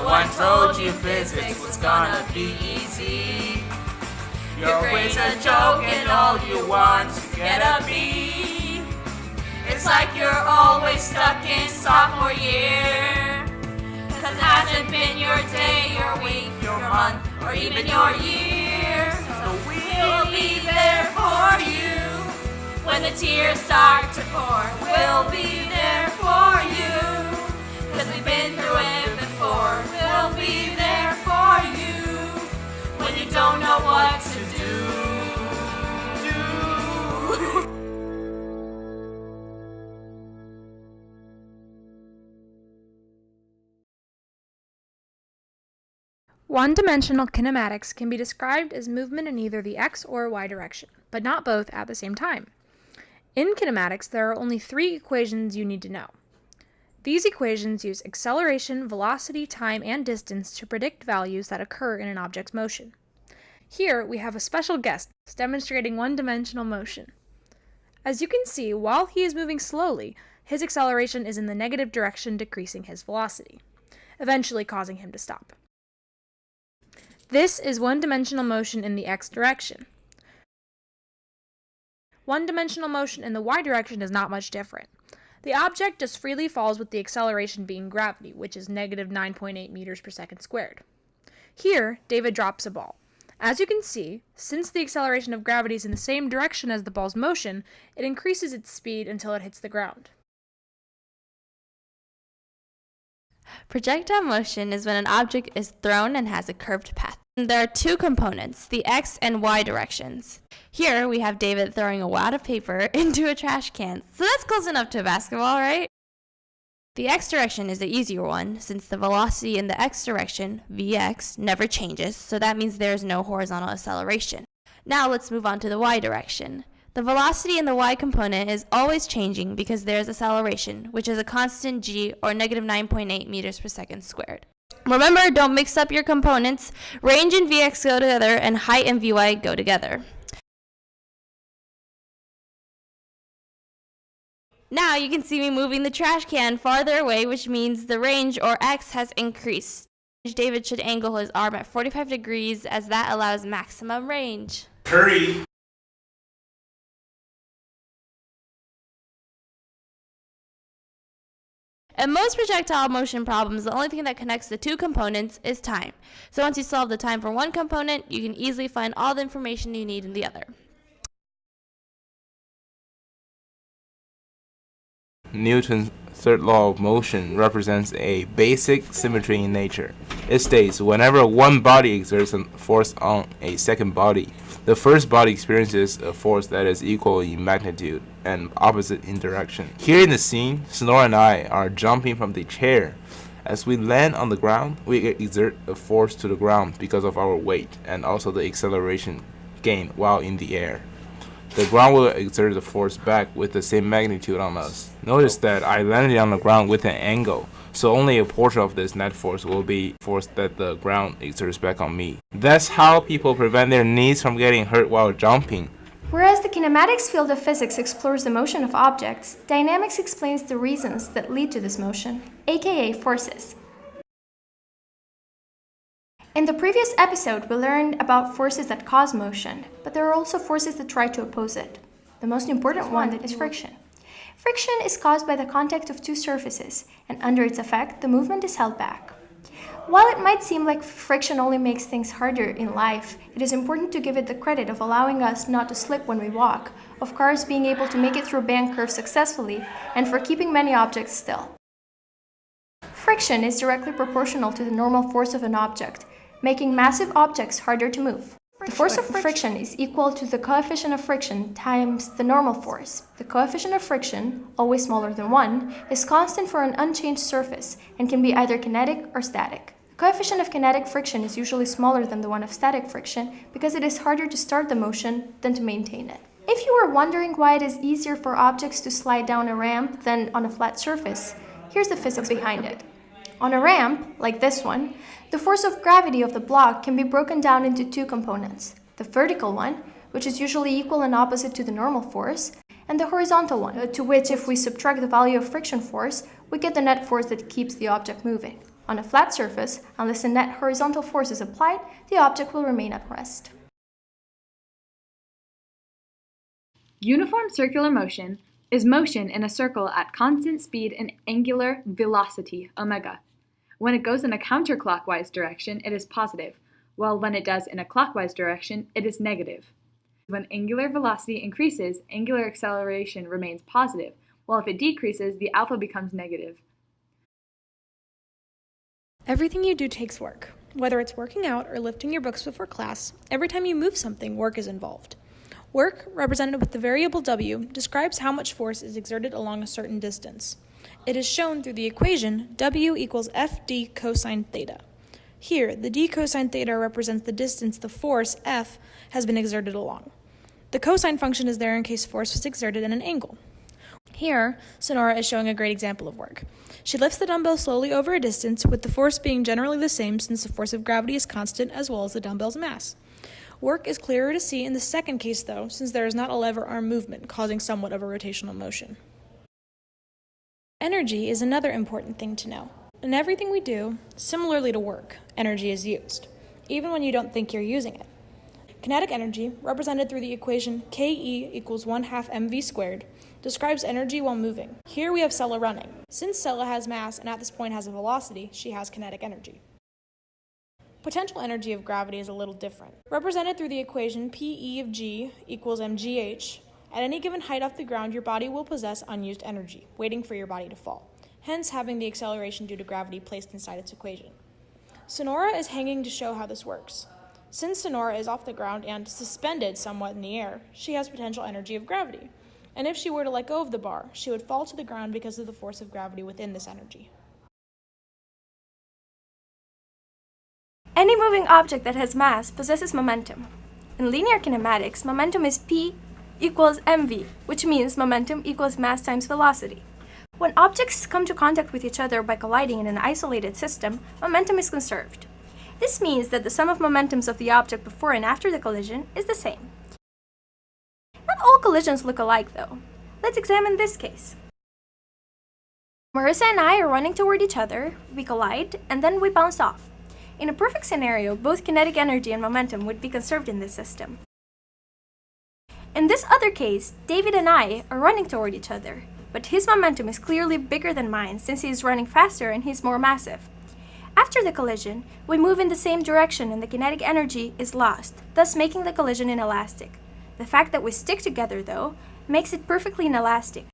one told you physics was gonna be easy. Your grades a joke and all you want is to get a B. It's like you're always stuck in sophomore year. Cause it hasn't been your day, your week, your month, or even your year. So we'll be there for you when the tears start to pour. We'll be there for you, cause we've been through it before. We'll be there for you when you don't know what to do. One-dimensional kinematics can be described as movement in either the x or y direction, but not both at the same time. In kinematics, there are only 3 equations you need to know. These equations use acceleration, velocity, time, and distance to predict values that occur in an object's motion. Here, we have a special guest demonstrating one-dimensional motion. As you can see, while he is moving slowly, his acceleration is in the negative direction, decreasing his velocity, eventually causing him to stop. This is one-dimensional motion in the x direction. One-dimensional motion in the y direction is not much different. The object just freely falls with the acceleration being gravity, which is negative 9.8 meters per second squared. Here, David drops a ball. As you can see, since the acceleration of gravity is in the same direction as the ball's motion, it increases its speed until it hits the ground. Projectile motion is when an object is thrown and has a curved path. There are 2 components, the x and y directions. Here we have David throwing a wad of paper into a trash can, so that's close enough to a basketball, right? The x direction is the easier one, since the velocity in the x direction, vx, never changes, so that means there is no horizontal acceleration. Now let's move on to the y direction. The velocity in the y component is always changing because there is acceleration, which is a constant g, or negative 9.8 meters per second squared. Remember, don't mix up your components. Range and vx go together, and height and vy go together. Now you can see me moving the trash can farther away, which means the range, or x, has increased. David should angle his arm at 45 degrees, as that allows maximum range. Hurry! In most projectile motion problems, the only thing that connects the 2 components is time. So once you solve the time for one component, you can easily find all the information you need in the other. Newton's third law of motion represents a basic symmetry in nature. It states whenever one body exerts a force on a second body, the first body experiences a force that is equal in magnitude and opposite in direction. Here in the scene, Snore and I are jumping from the chair. As we land on the ground, we exert a force to the ground because of our weight and also the acceleration gained while in the air. The ground will exert the force back with the same magnitude on us. Notice that I landed on the ground with an angle, so only a portion of this net force will be force that the ground exerts back on me. That's how people prevent their knees from getting hurt while jumping. Whereas the kinematics field of physics explores the motion of objects, dynamics explains the reasons that lead to this motion, aka forces. In the previous episode, we learned about forces that cause motion, but there are also forces that try to oppose it. The most important one is friction. Friction is caused by the contact of 2 surfaces, and under its effect, the movement is held back. While it might seem like friction only makes things harder in life, it is important to give it the credit of allowing us not to slip when we walk, of cars being able to make it through bank curves successfully, and for keeping many objects still. Friction is directly proportional to the normal force of an object, making massive objects harder to move. The force of friction is equal to the coefficient of friction times the normal force. The coefficient of friction, always smaller than 1, is constant for an unchanged surface and can be either kinetic or static. The coefficient of kinetic friction is usually smaller than the one of static friction because it is harder to start the motion than to maintain it. If you were wondering why it is easier for objects to slide down a ramp than on a flat surface, here's the physics behind it. On a ramp, like this one, the force of gravity of the block can be broken down into 2 components. The vertical one, which is usually equal and opposite to the normal force, and the horizontal one, to which if we subtract the value of friction force, we get the net force that keeps the object moving. On a flat surface, unless a net horizontal force is applied, the object will remain at rest. Uniform circular motion is motion in a circle at constant speed and angular velocity, omega. When it goes in a counterclockwise direction, it is positive, while when it does in a clockwise direction, it is negative. When angular velocity increases, angular acceleration remains positive, while if it decreases, the alpha becomes negative. Everything you do takes work. Whether it's working out or lifting your books before class, every time you move something, work is involved. Work, represented with the variable W, describes how much force is exerted along a certain distance. It is shown through the equation W equals FD cosine theta. Here, the d cosine theta represents the distance the force, F, has been exerted along. The cosine function is there in case force was exerted at an angle. Here, Sonora is showing a great example of work. She lifts the dumbbell slowly over a distance, with the force being generally the same since the force of gravity is constant as well as the dumbbell's mass. Work is clearer to see in the second case, though, since there is not a lever arm movement, causing somewhat of a rotational motion. Energy is another important thing to know. In everything we do, similarly to work, energy is used, even when you don't think you're using it. Kinetic energy, represented through the equation Ke equals 1/2 mv squared, describes energy while moving. Here we have Sella running. Since Sella has mass and at this point has a velocity, she has kinetic energy. Potential energy of gravity is a little different. Represented through the equation Pe of g equals mgh, at any given height off the ground, your body will possess unused energy, waiting for your body to fall, hence having the acceleration due to gravity placed inside its equation. Sonora is hanging to show how this works. Since Sonora is off the ground and suspended somewhat in the air, she has potential energy of gravity. And if she were to let go of the bar, she would fall to the ground because of the force of gravity within this energy. Any moving object that has mass possesses momentum. In linear kinematics, momentum is P equals mv, which means momentum equals mass times velocity. When objects come to contact with each other by colliding in an isolated system, momentum is conserved. This means that the sum of momentums of the object before and after the collision is the same. Not all collisions look alike, though. Let's examine this case. Marissa and I are running toward each other, we collide, and then we bounce off. In a perfect scenario, both kinetic energy and momentum would be conserved in this system. In this other case, David and I are running toward each other, but his momentum is clearly bigger than mine since he is running faster and he's more massive. After the collision, we move in the same direction and the kinetic energy is lost, thus making the collision inelastic. The fact that we stick together, though, makes it perfectly inelastic.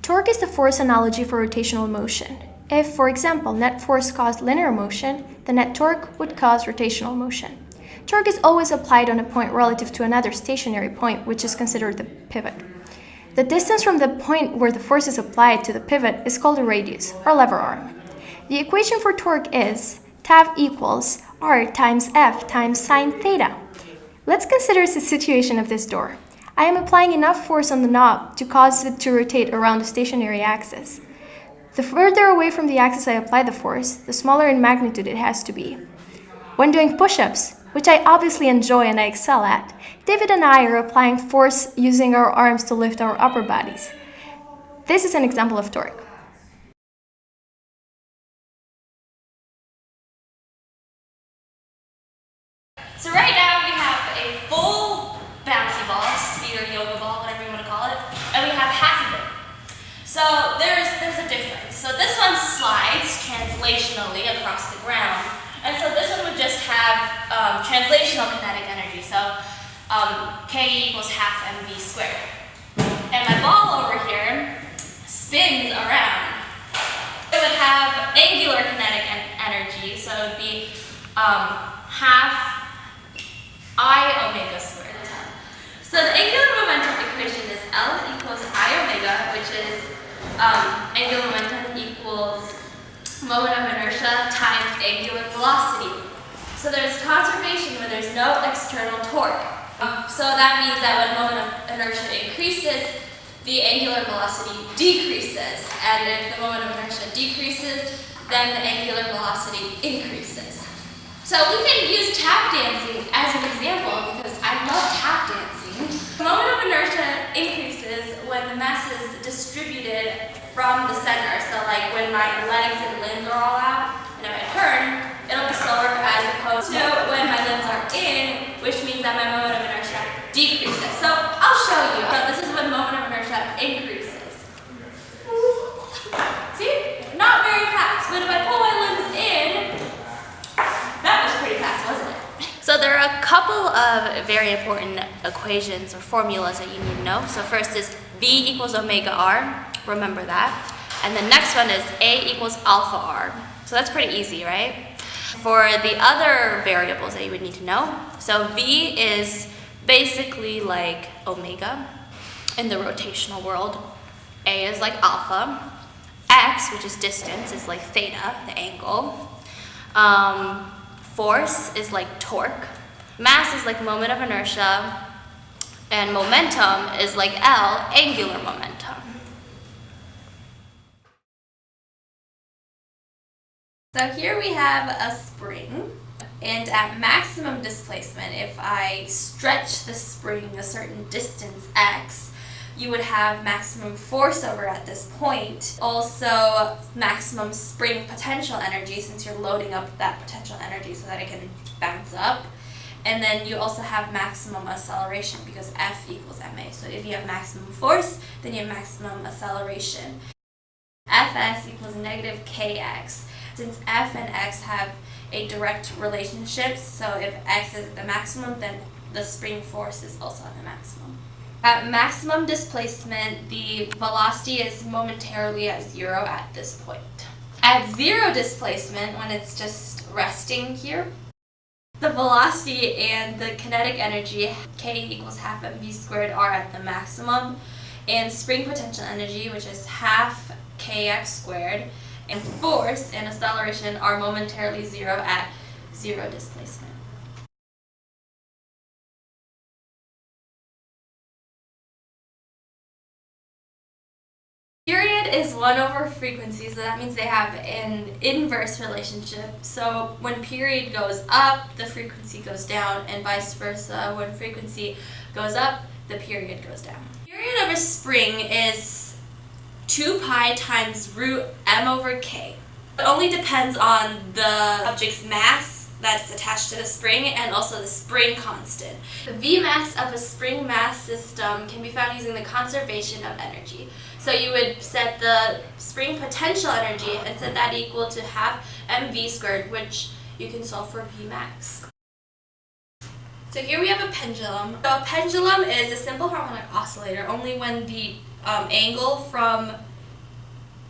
Torque is the force analogy for rotational motion. If, for example, net force caused linear motion, the net torque would cause rotational motion. Torque is always applied on a point relative to another stationary point, which is considered the pivot. The distance from the point where the force is applied to the pivot is called a radius, or lever arm. The equation for torque is TAV equals R times F times sine theta. Let's consider the situation of this door. I am applying enough force on the knob to cause it to rotate around the stationary axis. The further away from the axis I apply the force, the smaller in magnitude it has to be. When doing push-ups, which I obviously enjoy and I excel at, David and I are applying force using our arms to lift our upper bodies. This is an example of torque. So right now we have a full bouncy ball, speed or yoga ball, whatever you want to call it, and we have half of it. So there's a difference. So this one slides translationally across the ground, and so this one would just have translational kinetic energy. So K equals half mv squared. And my ball over here spins around. It would have angular kinetic energy, so it would be half I omega squared. So the angular momentum equation is L equals I omega, which is angular momentum equals moment of inertia times angular velocity. So there's conservation when there's no external torque. So that means that when moment of inertia increases, the angular velocity decreases. And if the moment of inertia decreases, then the angular velocity increases. So we can use tap dancing as an example because I love tap dancing. The moment of inertia increases when the mass is from the center. So like when my legs and limbs are all out, and if I turn, it'll be slower as opposed to when my limbs are in, which means that my moment of inertia decreases. So I'll show you. So this is when moment of inertia increases. See? Not very fast, but if I pull my limbs in, that was pretty fast, wasn't it? So there are a couple of very important equations or formulas that you need to know. So first is V equals omega R, remember that. And the next one is A equals alpha R. So that's pretty easy, right? For the other variables that you would need to know, so V is basically like omega in the rotational world. A is like alpha. X, which is distance, is like theta, the angle. Force is like torque. Mass is like moment of inertia. And momentum is like L, angular momentum. So here we have a spring, and at maximum displacement, if I stretch the spring a certain distance x, you would have maximum force over at this point. Also, maximum spring potential energy, since you're loading up that potential energy so that it can bounce up. And then you also have maximum acceleration because F equals ma. So if you have maximum force, then you have maximum acceleration. Fs equals negative kx. Since F and x have a direct relationship, so if x is at the maximum, then the spring force is also at the maximum. At maximum displacement, the velocity is momentarily at zero at this point. At zero displacement, when it's just resting here, the velocity and the kinetic energy, k equals half mv squared, are at the maximum, and spring potential energy, which is half kx squared, and force and acceleration are momentarily zero at zero displacement. Period is 1 over frequency, so that means they have an inverse relationship. So when period goes up, the frequency goes down, and vice versa. When frequency goes up, the period goes down. Period of a spring is 2 pi times root m over k. It only depends on the object's mass that's attached to the spring and also the spring constant. The Vmax of a spring mass system can be found using the conservation of energy. So you would set the spring potential energy and set that equal to half mv squared, which you can solve for Vmax. So here we have a pendulum. So a pendulum is a simple harmonic oscillator only when the angle from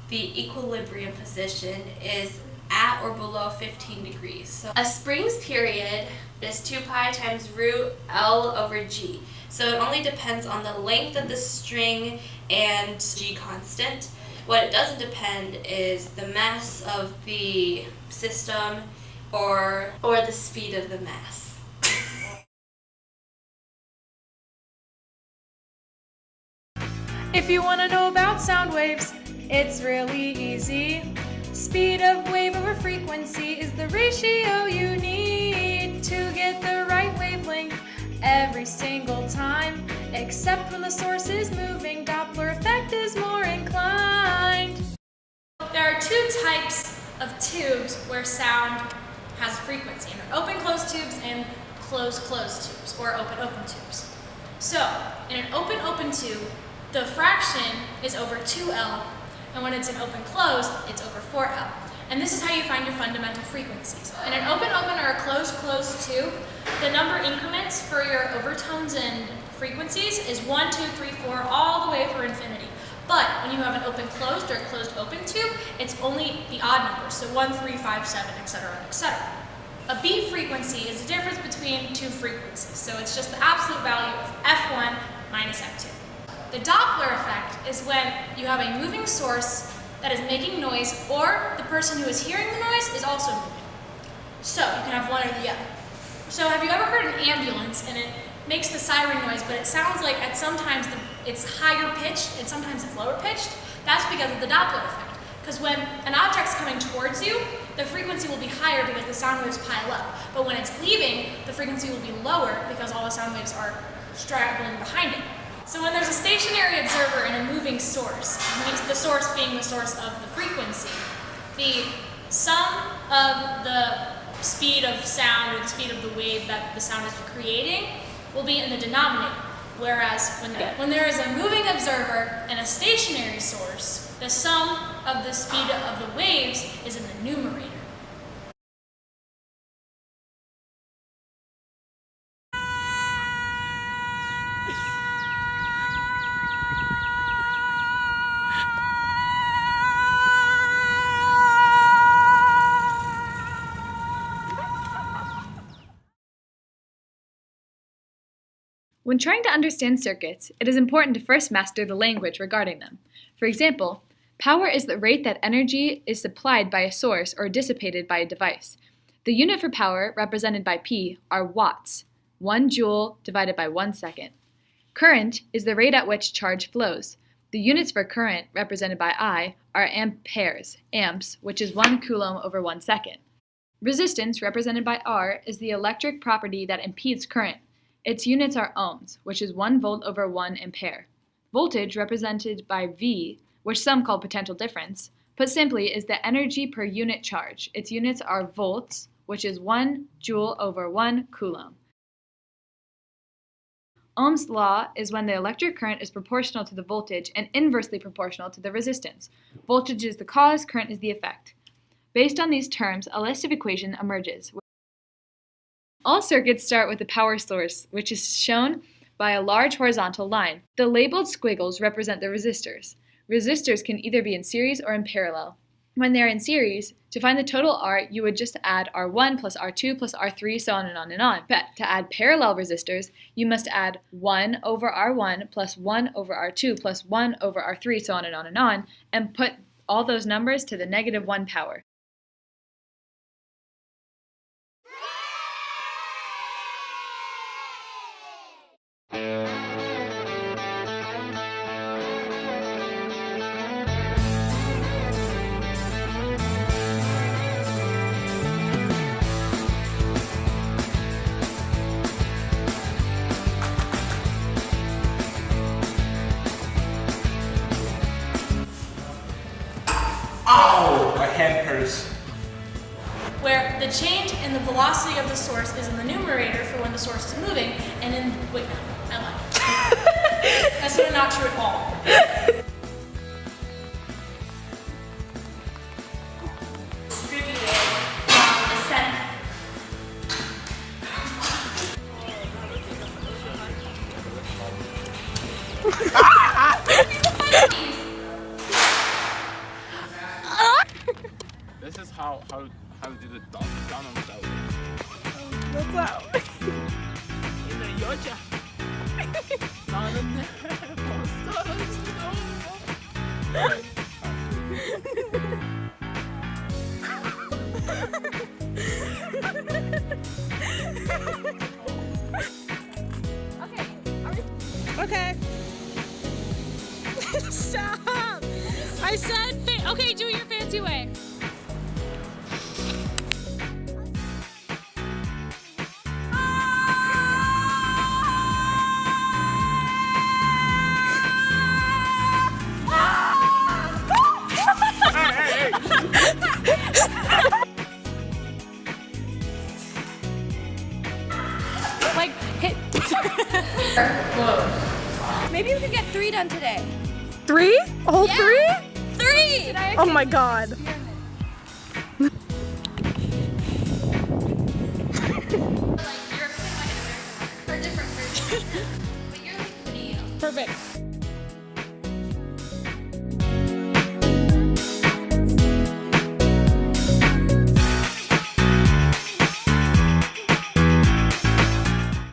the equilibrium position is at or below 15 degrees. So a spring's period is 2 pi times root L over G. So it only depends on the length of the string and G constant. What it doesn't depend is the mass of the system or the speed of the mass. If you want to know about sound waves, it's really easy. Speed of wave over frequency is the ratio you need to get the right wavelength every single time, except when the source is moving. Doppler effect is more inclined. There are 2 types of tubes where sound has frequency, and they're open-closed tubes and closed-closed tubes, or open-open tubes. So, in an open-open tube, the fraction is over 2L, and when it's an open-closed, it's over 4L. And this is how you find your fundamental frequencies. In an open-open or a closed-closed tube, the number increments for your overtones and frequencies is 1, 2, 3, 4, all the way for infinity. But when you have an open-closed or a closed-open tube, it's only the odd numbers, so 1, 3, 5, 7, etc., etc. A beat frequency is the difference between 2 frequencies, so it's just the absolute value of F1 minus F2. The Doppler effect is when you have a moving source that is making noise, or the person who is hearing the noise is also moving. So you can have one or the other. So have you ever heard an ambulance and it makes the siren noise, but it sounds like at sometimes it's higher pitched and sometimes it's lower pitched? That's because of the Doppler effect. Because when an object's coming towards you, the frequency will be higher because the sound waves pile up. But when it's leaving, the frequency will be lower because all the sound waves are straggling behind it. So when there's a stationary observer and a moving source, the source being the source of the frequency, the sum of the speed of sound or the speed of the wave that the sound is creating will be in the denominator. Whereas when there is a moving observer and a stationary source, the sum of the speed of the waves is in the numerator. When trying to understand circuits, it is important to first master the language regarding them. For example, power is the rate that energy is supplied by a source or dissipated by a device. The unit for power, represented by P, are watts, 1 joule divided by 1 second. Current is the rate at which charge flows. The units for current, represented by I, are amperes, amps, which is 1 coulomb over 1 second. Resistance, represented by R, is the electric property that impedes current. Its units are ohms, which is 1 volt over 1 ampere. Voltage, represented by V, which some call potential difference, put simply is the energy per unit charge. Its units are volts, which is 1 joule over 1 coulomb. Ohm's law is when the electric current is proportional to the voltage and inversely proportional to the resistance. Voltage is the cause, current is the effect. Based on these terms, a list of equations emerges. All circuits start with a power source, which is shown by a large horizontal line. The labeled squiggles represent the resistors. Resistors can either be in series or in parallel. When they are in series, to find the total R, you would just add R1 plus R2 plus R3, so on and on and on. But to add parallel resistors, you must add 1 over R1 plus 1 over R2 plus 1 over R3, so on and on, and put all those numbers to the negative 1 power. Ow! My hand hurts. Where the change in the velocity of the source is in the numerator for when the source is moving, and in, wait, no, I lied. That's not true at all. Distributed from the center. This is how to do the Donald Duck. What's up? In the Yoja. Okay. Stop. I said, okay, do it your fancy way. Like, hit. Whoa. Maybe we could get 3 done today. 3? A whole 3? 3! Oh my god. Perfect.